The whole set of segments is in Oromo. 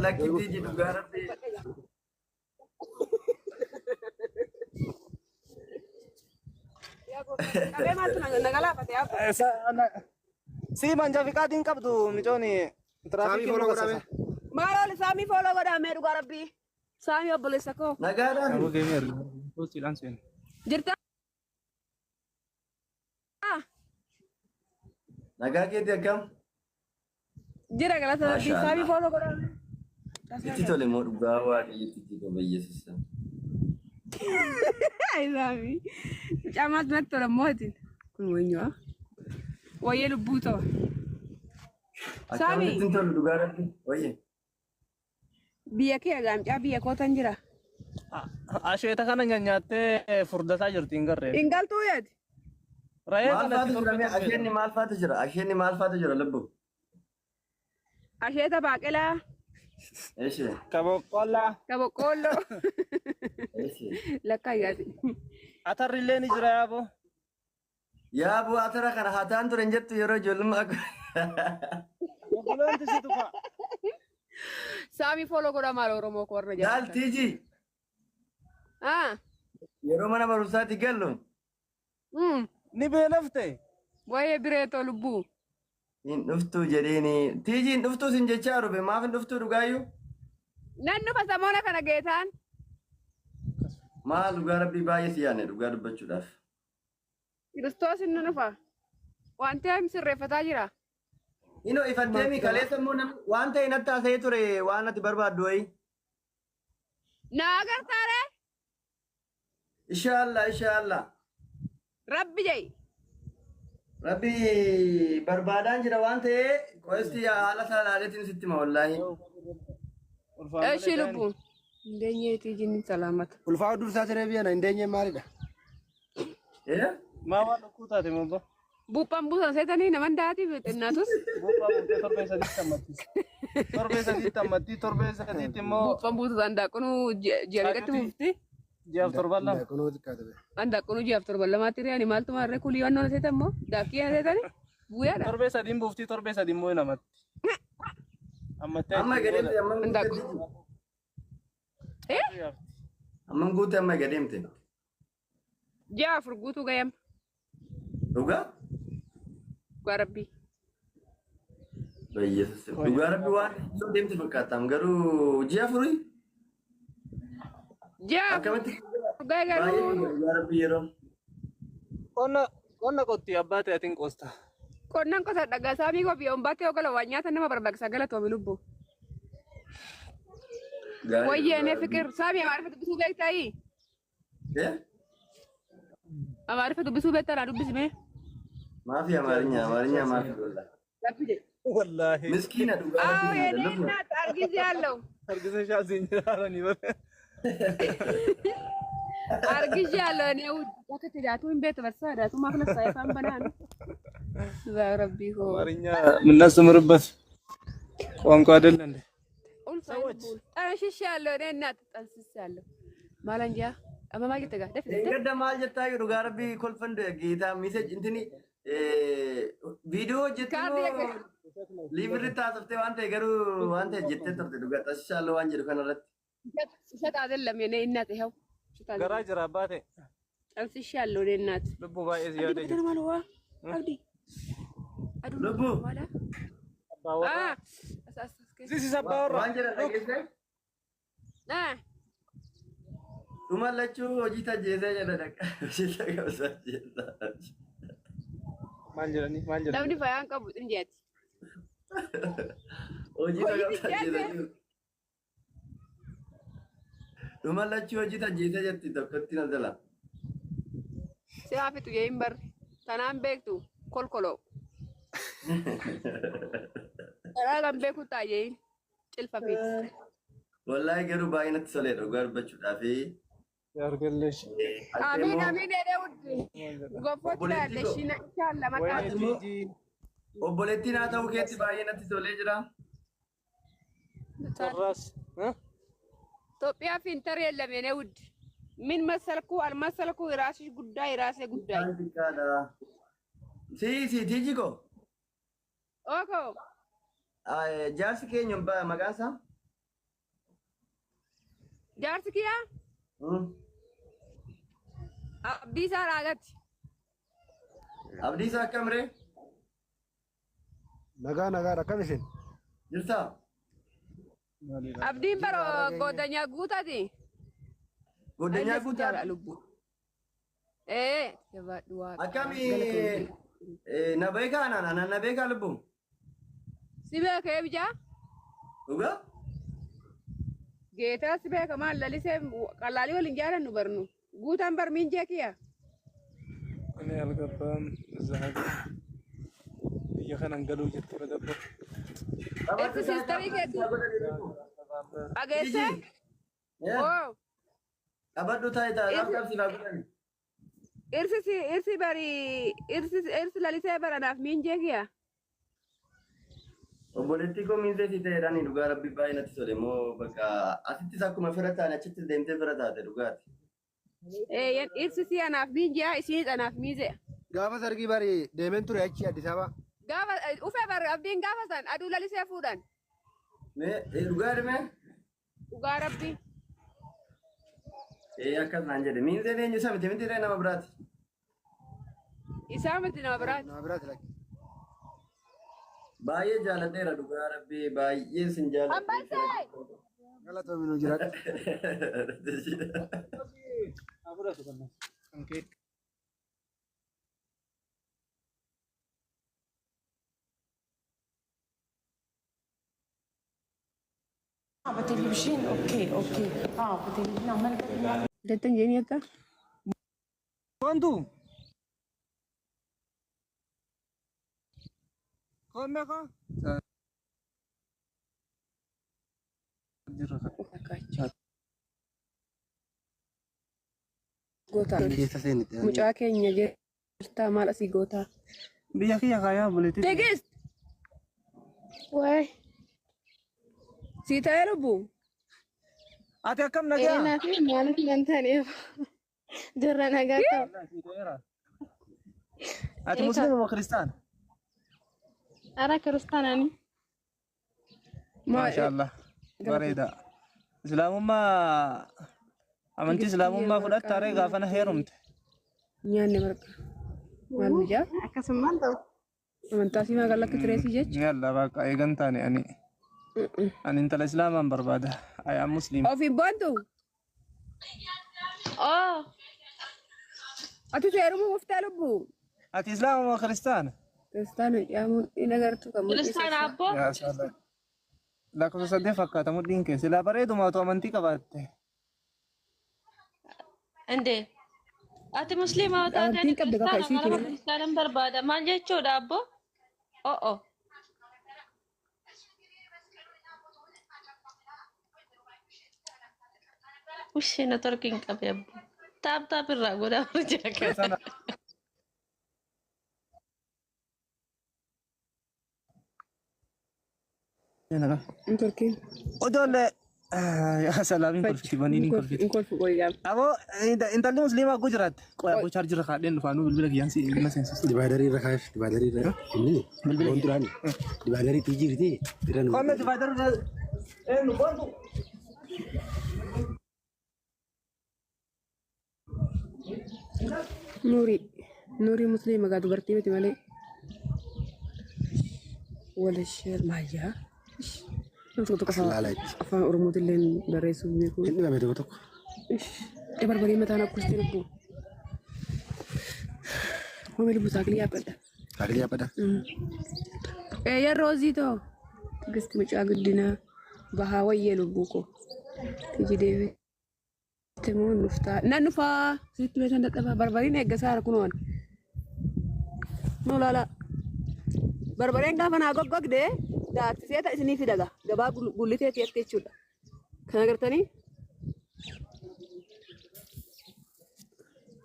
lakki tiiji dhugaa rabbi. Si manja fikaatiin qabdu micooni Saami follow godhame. Maal Saami follow godhame dhugaa rabbi. Saami obboleessa koo. Nagaadhaan. Kamu gamer. Posti langsung. Jirta? Nagaa keeti akkam? Jira galata rabbi. Saami follow godhame. Itti tole moo dhugaa waaqayyotti itti qabayyeessisa. Ay Saami. Caamas natti tola mootin. Kun weenyuwa. Wayyee lubbuu ta'u. Saami. Akkamitti tolu dhugaa rabbi? Wayye. Biyya kee gaamcaa biyya kootan jira. Asheeta kana nyaanyattee furdataa jirti hin garree. Hin galtuu yaati. Maal faatu jira? Asheenni maal faatu jira? Asheenni maal faatu jira lubbu? Asheeta baaqelaa. Eeshe. Kaboqqollaa. Kaboqqoolloo. Eeshe. Lakkaa yaati. Atarrillee ni jira yaaboo. Yaaboo atara kana hataan ture hin jettu yeroo ijoollummaa. Obboleenti si tufa. Saami follow godha maal Oromoo koo warra Yaal tiiji. Yeroo mana barumsaatti gallu. Ni beelafte. Waa'ee bireetoo lubbuu. Hin dhuftuu jedheeni. Tiiji hin dhuftuu sin jechaa rube maaf hin dhuftuu dhugaayyuu? Nan dhufa samoona kana geetaan. Maal dhugaa rabbii baay'ee si yaadne dhugaa dubbachuudhaaf. Kiristoos hin dhufa. Wanti ani sirreeffataa jira. Inoo ifatteemi kaleessa immoo waan ta'e natti haasa'ee ture waan ati barbaaddu wayii. Na agartaare? Inshaallah. Rabbi jai. Rabbi barbaadaan jira waan ta'e qoesti haala salaaleetiin sitti ma wallaahi. Eeshi lubbuun. Indeenyeetii jinni salaamata. Ulfaa dursaa tiree biyya na indeenye maalidha? Maa waan dhukkuu taate mabba. Buuphaan buusan seetanii naman daati beekannaatus. Buuphaa buutee torbee sadiitti ammatti. Torbee sadiitti immoo. Buuphaan buusan daaqunuu ji'a meeqatti mufti? Ji'aaf torban lama. Kunoo xiqqaa ta'e. Daaqunuu ji'aaf torban lamaatti re'anii maaltu maarree kulii wannoon seetan immoo daakkii seetanii bu'aadha. Torbee sadiin buuftii torbee sadii immoo namatti. Ammattee. Amma gadeemte amma guute amma gadeemte. Ji'a afur guutuu gayam. Dhugaa? Dhugaa rabbii. Dhugaa rabbii waan yoo deemte fakkaatam garuu ji'a afurii? Ji'a akkamitti? dhugaa garuu. Dhugaa rabbii yeroo. Qonna qotti abbaa ta'atiin qosta. Qonnaan qosa dhagaa saamii kophii ombaatee ogala waan nyaata nama barbaachisa galatoomi lubbuu. Wayyee fikir saamii amaarifa dubbisuu beektaayii? Amaarifa dubbisuu beektaa naa dubbisime? Maafi amaarinya maafi golla. Wallaahi. Miskiina dhugaa rabbii. Argisi yaallau. Argisa shaasiin jiraaranii bara. Argisi yaallau ne bakka itti daatu hin beektu barsaa daatu maaf na saayee faan banaan. Dhugaa rabbii koo. አማርኛ የምናስተምርበት ቋንቋ አይደል እንዴ? ሰዎች ጠንሽሽ ያለው እኔ እናት ጠንስስ ያለው ማለንጃ አማማ ይተጋ ደፍ Eeggadda maal jettaa jiru dhugaa rabbii kolfan geetaa miseej intini viidiyoo hojjettu liibirri taasoftee waan ta'e garuu waan ta'e jettee turte dhugaa xashishaallee waan jedhu kanarratti. ሸጣ አይደለም የኔ እናት ይኸው ገራ ጅራ አባቴ ጠንስሽ ያለው እኔ እናት ልቡ ባኤ ዝያደ ጅ ማለዋ አብዲ አዱ ልቡ ማላ አባዋ ሲሲ ሰባወራ waan jedha dhageessee dhumallachuu hojii tajjeesee jedha dhaqa hojii tagabsaa jedha. ማን ጀራኒ ማን ጀራኒ namni faayaan qabu xinjeeti hojii tagabsaa jedha. Dhumallachuu hojii tajjeesee jetti tokkotti na jala. si haafitu yeeyin barri tanaan beektu kolkoloo Karaa kan beeku taa'ee cilfa fiiti. Wallahi garuu baay'ee natti tolee dhugaa dubbachuudhaaf. ያርገልሽ Amiin amiin jedhee uddi. Goffootti ilaalle shina inshaalla maqaa. Obboleettiin haa ta'uu keetti baay'ee natti tolee jira. ጭራስ Itoophiyaa fi intaree lameenee uddi. Min masalkuu almasalkuu iraasii guddaa iraasee guddaa. Si tiijiko. Oko. Jaarsi keenya maqaan isaa? jaarsi kiyyaa abdii isaa raagatti. Abdii isaa akkam ree? Nagaa akkam isin? Jirtaa? Abdiin bara goddanyaa guutaati. Goddanyaa guutaa? Lubbu. Jabaadhu waaqa. Akkami na beekaa na beekaa lubbu? Si beekee bijaa? Dhugaa? Geetaa si beeka maal lalisee qalaalii waliin jaalannu barnu. Guutaan barmiin jeekiya. Ani algabaan zahabi. Biyya kana galuu jirtu badabba. Eessi siistarii keetti? Dhageessee? Oo. Qabadhu taayitaa qabsiifaa godhani. Irsi lalisee baranaaf miin jeekiya? Obboleettii koo miinzee fi ta'eedhaan dhugaa rabbi baay'ee natti tole moo bakka asittis akkuma fira taane achittis deemtee fira taate dhugaati. Irsi si anaaf miin jea isinis anaaf miizee. Gaafa sargii bari deemeen ture achi Addis Ababa. Gaafa ufee bari abdiin gaafa san aduu lalisee fuudhan. Dhugaa dhimee? Dhugaa rabbi. Akkas naan jedhe miinzeen eenyu isa miti miti nama biraati. Isaa miti nama biraati. Nama biraati lakki. Baay'ee jaaladheera dhugaa rabbi baay'ee sin jaaladhe. Ambaasee! Galatoomii nu jiraadha. بتلفزيون اوكي بتلفزيون عمال ده تنجيني انت؟ Quanto? Come qua? Goota. Keessa seenite. Mucaa keenya jirtaa maal asii goota? Biyya kiyya kaayaa buleetti. Teegist! Waay. Sii ta'ee lubbu? Ati akkam nagaa? Naafi maaliif nan ta'eef dirra nagaa ta'u. Ati musliima moo kiristaana? Ara kiristaanani. Maashaallah. Bareeda. Islaamummaa amantii islaamummaa fudhatta ree gaafana heerumte. Nyaanni marga. Maal mijaa? Akkasumaan ta'u. Amantaa sii maal akka tireesii jecha? Yalla baqa eegan taane ani. Ani intala islaamaan barbaada. Ayaan musliima. Ofii boontu? Oh, Ati seerumuu uftee lubbu? Ati islaama moo kiristaana? Kiristaana jedhamuun inni agartu kan kiristaana abbo. Yaa saala. Lakkoofsa saddeet fakkaata mudhiin kee. Silaa bareeduma otoo amantii qabaatte. እንዴ አቲ ሙስሊም አውጣት ክርስቲያንን በርባዳ ማን ጀቾ ዳቦ ኦ ውሽ ነተርኪን ቀበብ ታብታ ብራ ጎዳ ወጀከ Turkiin. Odolle yaa salaamin kolfiti baniin kolfiti. In kolfu qoyyaa. Abo intalli musliimaa gujiraat qoya ko charjir kaadhen dhufaanuu bilbila kiyyaan si bilbila seensisu. Dibaadarii irra kaayef dibaadarii irra inni bilbila duraani dibaadarii tijjiirti diran. Qonna dibaadar nu boontu. Nuuri musliima gaa dubartii miti malee. Wal sheer maayyaa. Namni tokko afaan Oromootillee barreessuu beeku. Inni baay'ee tokko tokko. Barbarii mataan akkasitti lubbu. Hoomee lubbu saakilii yaabbadha. Saakilii yaabbadha. Yeroo hojii ta'u gisti mucaa guddinaa bahaa wayyee lubbuu koo. Tiji deebi. Timoo nuftaa. Nan nufaa. Sitti beekan dadhabaa. Barbariin eeggasaa harka kunuun. Noo laala. Barbareen gaafa naa goggogdee daaksisee ta'a isinii fidaga. Gabaa gullitee teessee jechuudha. Kan agartanii?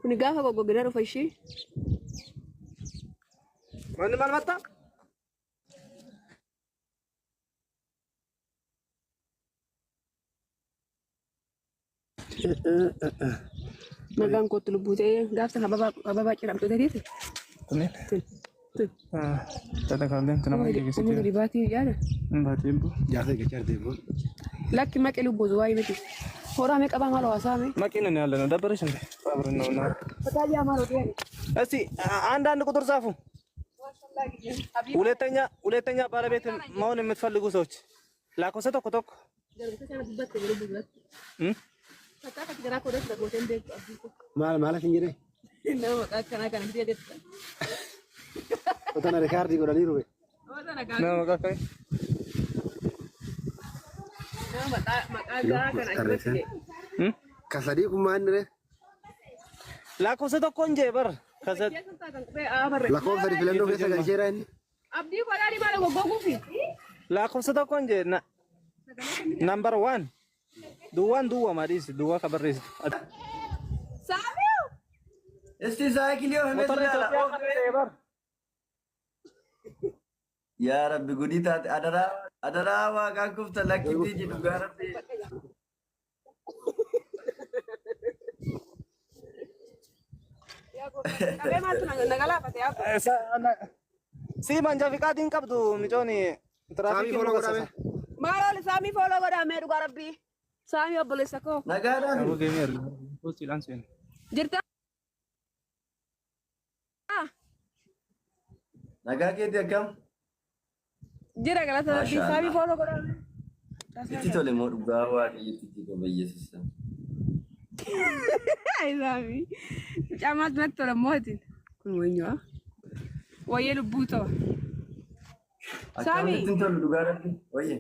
Kuni gaafa goggogdee dhufa ishii. Manni maal matta? Nagaan kootti lubbuu ta'ee gaafsan hababaa ciramtu ta'eeti. Kunneen. Tata kalleen tana maal geessite? Umri dibaatii yaada. Baatee bu. Jaarsa eeggachaa deemu. Lakki maqee lubbuu waa'ee miti. ሆራ መቀባ ማለው አሳሜ መኪና ነው ያለ ነው ደበረሽ እንዴ አብረን ነውና ፈታያ ማለው ዲያ እስቲ አንድ ቁጥር ጻፉ ሁለተኛ ባለቤት መሆን የምትፈልጉ ሰዎች ላኮሰ ተቆጠቁ ማለት እንግዲህ ነው ካና ካና ዲያ ወተና ሪካርዲ ጎዳሊ ሩቤ ነው ካካይ kasadi kumaanire lakkoofsa tokko hin jee bar lakkoofsa filannoo keessa galcheera inni abdii godhaa dhibaa goggoguufi lakkoofsa tokko hin jee number 1 duwwaa madis duwwaa kabarrees saamiu isti saayikilii himee yaa rabbi gudii taate adaraa waaqaan kufta lakkitti jedhu gaa rabbi si manja fiqaatiin qabdu micooni saamii foloo godhame maalool saamii foloo godhame dhugaa rabbi saamii obboleessa koo nagaadhaan jirta nagaa keetti akkam jira galata rabbi saamii foloo godhame itti tole moo dhugaa waaqayyotti itti qabayyeessisa ay saamii camaat natti tola mootin kun weenyuwa wayyee lubbuu ta'u saamii akkamittiin tolu dhugaa rabbi wayye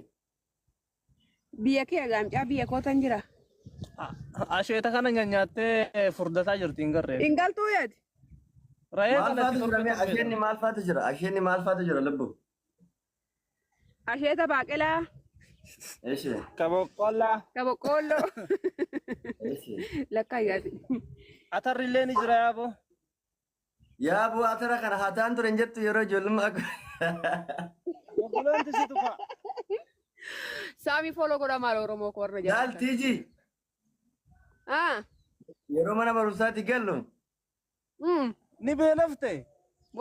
biyya kee gaamcaa biyya kootan jira asheeta kana nyaattee furdataa jirti hin garree ingaltuu yaati maal faatu jira asheenni maal faatu jira lubbu asheeta baaqelaa eeshe kaboqqoolloo eeshe lakkaa yaati atarrillee ni jira yaaboo atara kana hataan ture hin jettu yeroo ijoollummaa obboleenti si tufa saamii foloo godha maal oromoo koo warra yaal tiiji yeroo mana barumsaatti gallu ni beelafte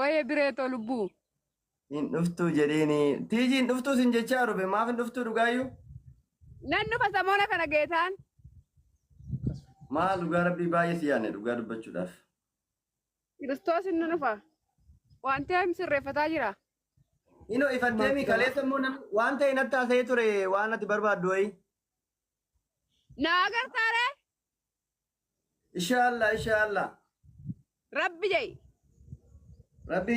waa'ee bireetoo lubbuu hin dhuftuu jedheeni tiijiin dhuftuu sin jechaa rube maaf hin dhuftuu dhugaayyuu nan dhufa samoona kana geetaan maal dhugaa rabbii baay'ee si yaanne dhugaa dubbachuudhaaf kiristoos hin dhufa wanti am sirreeffataa jira ino ifatteemi kaleessa immoo waan ta'e natti haasa'ee ture waan ati barbaaddu wayi naa agartaare inshaallah rabbi jai rabbi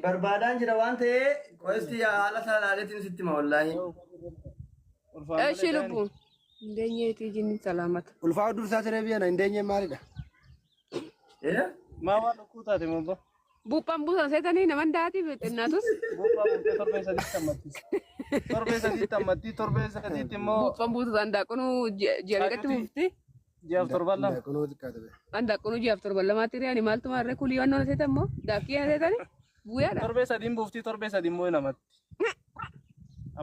barbaadaan jira waan ta'e qoesti haala salaaleetiin sitti ma wallaahi eshi lubbu indeenyeetii jinni salaamata ulfaa dursaa ture biyana indeenye maalidha maa waan dhukkuu taate mobba buuphaan buusan seetanii naman daatiif xinnaatus torbee sadiitti ammatti torbee sadiitti immoo buuphaan buusan andaaqunuu ji'a meeqatti mufti ji'aaf torban lama kunoo xiqqaate be andaaqunuu ji'aaf torban lamaatti riyaani maaltu maarree kulii wannoon seetan immoo daakkii seetanii bu'aadha torbee sadiin buuftii torbee sadii immoo namatti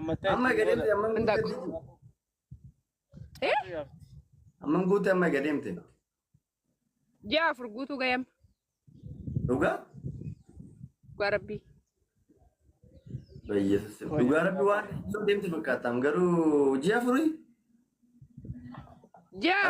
ammattee amma gadeemte amman guute amma gadeemte ji'a afur guutuu gayam dhugaa Garabbi. Bayyeessu. Dhugaa rabbi waan deemte fakkaatam garuu ji'a furii. Ji'a